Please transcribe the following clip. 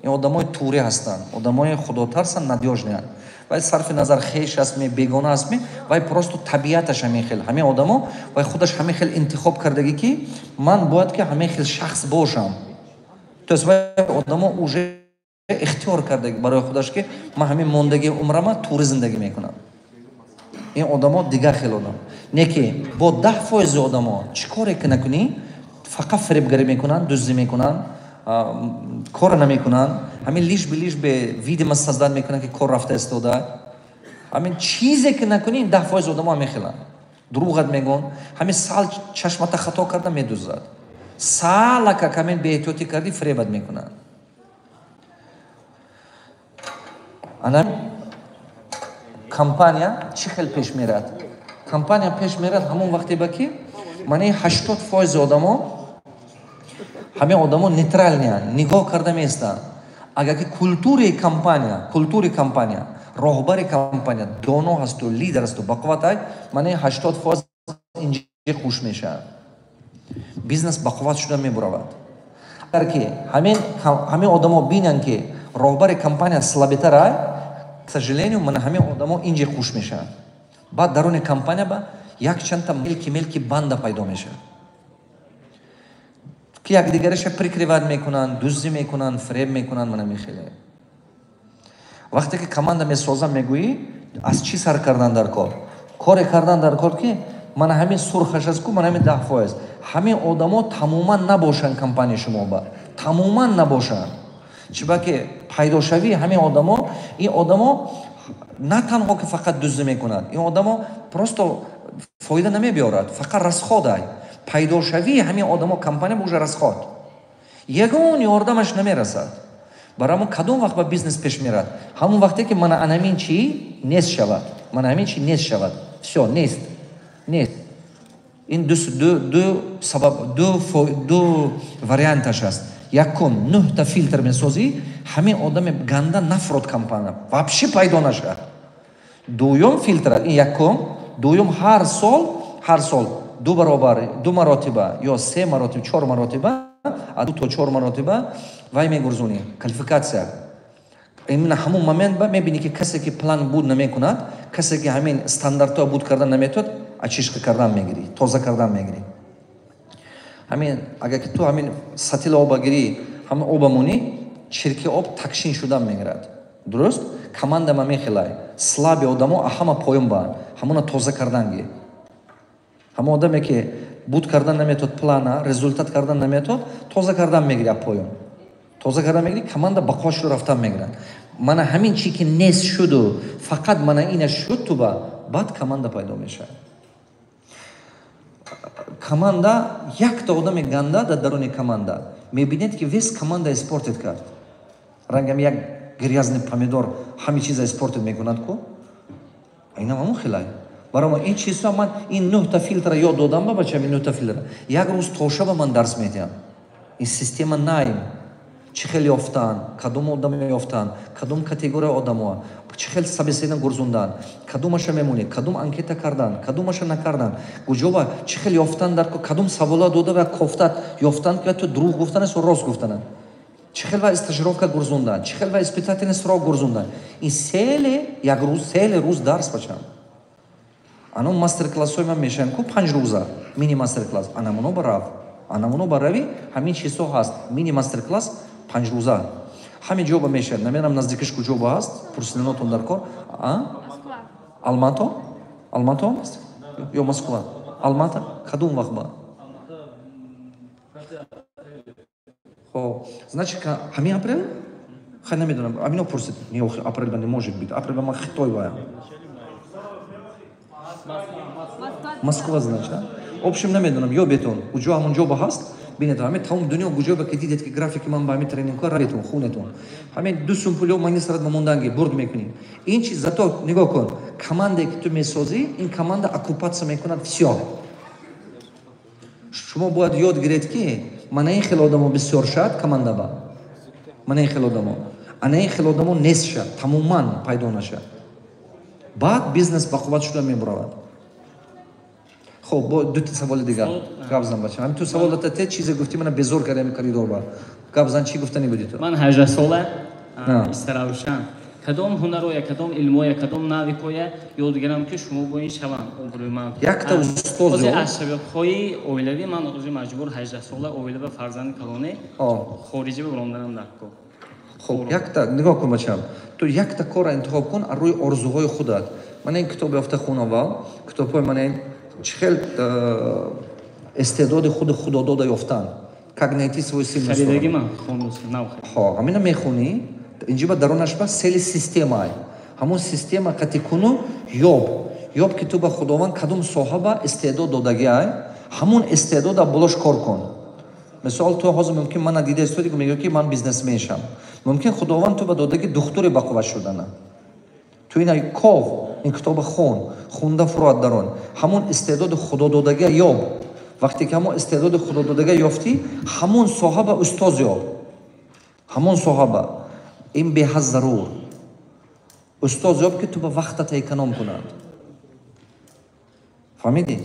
این آدمای توری هستن، آدمای خداترسن، надежные. ولی صرف نظر خیش است می بیگانه است می ولی پروستو طبیعتش همین خیل همه آدما ولی خودش همین خیل انتخاب کردگی که من باید که همین خیل شخص باشم. تو است ولی آدما اوجه اختیار کردگی برای خودش که من همین موندگی عمرم توری زندگی میکنم. این آدما دیگه خیل آدم نه که با 10% آدما چیکار نکنی فقط فریبگری میکنن، دزدی میکنن، کار نمیکنن، همین لیش به ویدیو مسازدار میکنن که کار رفته استوده. همین چیزی که نکنی 10% آدما همین خیلن دروغت میگن. همین سال چشمت خطا کرده میدوزد، سال که همین به احتیاطی کردی فریبت میکنن. انا کمپانیا چی خیلی پیش میرد؟ کمپانیا پیش میرد همون وقتی با که منی 80% آدما همه آدما نیترال نیان، نگاه کرده میستن. اگر که کلتوری کمپانیا راهبر کمپانیا دونو هست و لیدر هست و بقوت های منی 80% اینجا خوش میشه، بیزنس بقوت شده میبرود. اگر که همه آدما بینن که راهبر کمپانیا سلابیتر های к сожалению من همه آدما اینجا خوش میشن. بعد درون کمپانیا با یک چند تا ملکی بنده پیدا میشه که یک دیگرش پریکریواد میکنن، دزدی میکنن، فریب میکنن. من میخیله وقتی که کماندا میسازم میگویی از چی سر کردن در کار کردن در کار که من همین سرخش از کو من همین 10% همین آدما تماما نباشن کمپانی شما با تماما نباشن. چرا که پیدا شوی همین آدما این آدما نه تنها که فقط دزدی میکنن، این آدما پروستو فایده نمیبیارد، فقط رسخوده. پیدا شوی همین آدما کمپانی بوجه رسخواد یگون یاردمش نمیرسد. برای من کدوم وقت با بیزنس پیش میرد؟ همون وقتی که من همین چی نیست شود، من همین چی نیست شود، все نیست. این دو سبب دو واریانتش است. یکم 9 تا فیلتر میسازی همین آدم گنده نفرود کمپانی вообще پیدا نشد. دوم فیلتر این یکم، دوم هر سال دو برابر، 2 مراتبه یا 3 مراتبه 4 مراتبه 2 تا 4 مراتبه وای میگرزونی کوالیفیکاسیا. این همون مومنت با میبینی که کسی که پلان بود نمیکند، کسی که همین استانداردها بود کردن نمیتود، اچیش کردن میگیری، تازه کردن میگیری. همین اگر که تو همین سطل آب بگیری همین آب مونی چرکی آب تکشین شدن میگیرد. درست؟ کماندا ما میخلای سلابی آدمو همه پایین با همونا تازه کردنگی. همه آدمی که بود کردن نمیتود، پلانا رزولتات کردن نمیتود، تازه کردن میگیری پایین. تازه کردن میگیری کماندا بقاش رو رفتن میگیرن. من همین چی که نیست شد و فقط من اینش شد تو با بعد کماندا پیدا میشه. کماندا یک تا آدم گنده در درون کماندا میبینید که ویس کماندا اسپورت کرد. رنگم یک گریازن پامیدور همه چیز اسپورت میکند کو اینا همون خیلی برای ما این چیزا من این 9 تا فیلتر یاد دادم با بچه‌م. این 9 تا فیلتر یک روز تا شب من درس میدم. این سیستم نایم چه خیلی افتان کدوم آدم میافتن، کدوم کاتگوری آدم‌ها چه خیلی سبسیدن گرزوندن، کدومش میمونه، کدوم انکیت کردن، کدومش نکردن، کجا چه خیلی افتان در کدوم سوالا داده و کوفتات یافتن که تو دروغ گفتن است و راست گفتن. چه خیلی استاژировка گرزوندن، چه خیلی испытательный срок گرزوندن. این سه روز درس بچم. آنو ماستر کلاس های من میشن کو 5 روزه مینی ماستر کلاس. آنامونو براوی همین چیزها هست. مینی ماستر کلاس 5 روزه همین جوبا میشن. نمیدونم نزدیکش کجا هست پرسنلاتون در کار. آلماتو یا مسکو؟ آلماتا کدوم وقت با؟ خب значит همین اپریل خیلی نمیدونم. همینو پرسید نه اپریل не может быть. اپریل ما خطای باید Москва значит. В общем نمیدونم یا بهتون کجا همون جوبا هست ببینید. همه تمام دنیا کجا با که دیدید که گرافیک من با همین ترینینگ کار رایتون خونتون همین 2 سومپلیو مانی سرت موندنگی برد میکنید. این چیز زاتو نگاه کن کماندا که تو میسازی این کماندا оккупация میکند все. شما باید یاد گیرید که من این خیلی آدمو بسیار شد کماندا با من این خیلی آدمو نیست شد تماما پیدا نشد. بعد بیزنس با قوت شده میبرود. خب با 2 تا سوال دیگه گفتم بچه‌ها. همین تو سوالات چیزی گفتی من بزرگ کردم کاریدور با Габзан чӣ гуфтанӣ будӣ ту? Ман 18 сола истаравшан. Кадом ҳунароя, кадом илмоя, кадом навикоя ёд гирам ки шумо бо ин шавам обрӯйманд. Якта устоз ҳозир аз шабиҳои оилавӣ ман ҳозир маҷбур 18 сола оилава фарзанди калоне хориҷӣ биронданам дар кор. خب یک تا نگاه کن بچم تو یک تا کار انتخاب کن از روی آرزوهای خودت. من این کتاب یافته خونم و کتاب‌های من این چخیل استعداد خدا داده یافتن как найти свою сильную сторону. خریدگی من خونم ها همین میخونی اینجا با درونش با سیل سیستم همون سیستم قطعی کنو یاب که تو با خداوند کدوم صاحب استعداد دادگی همون استعداد بلوش کار کن. مثال تو حاضر ممکن من دیده استودی که میگه که من بیزنسمن شم. ممکن خداوند تو به دادگی دکتری بقوت شدن. تو این این کتاب خونده فراد درون همون استعداد خدا دادگی یاب. وقتی که همون استعداد خدا دادگی یافتی همون صاحب استاد یاب. همون صاحب این به حد ضرور استاد یاب که تو به وقت تا اکنام کنند. فهمیدی؟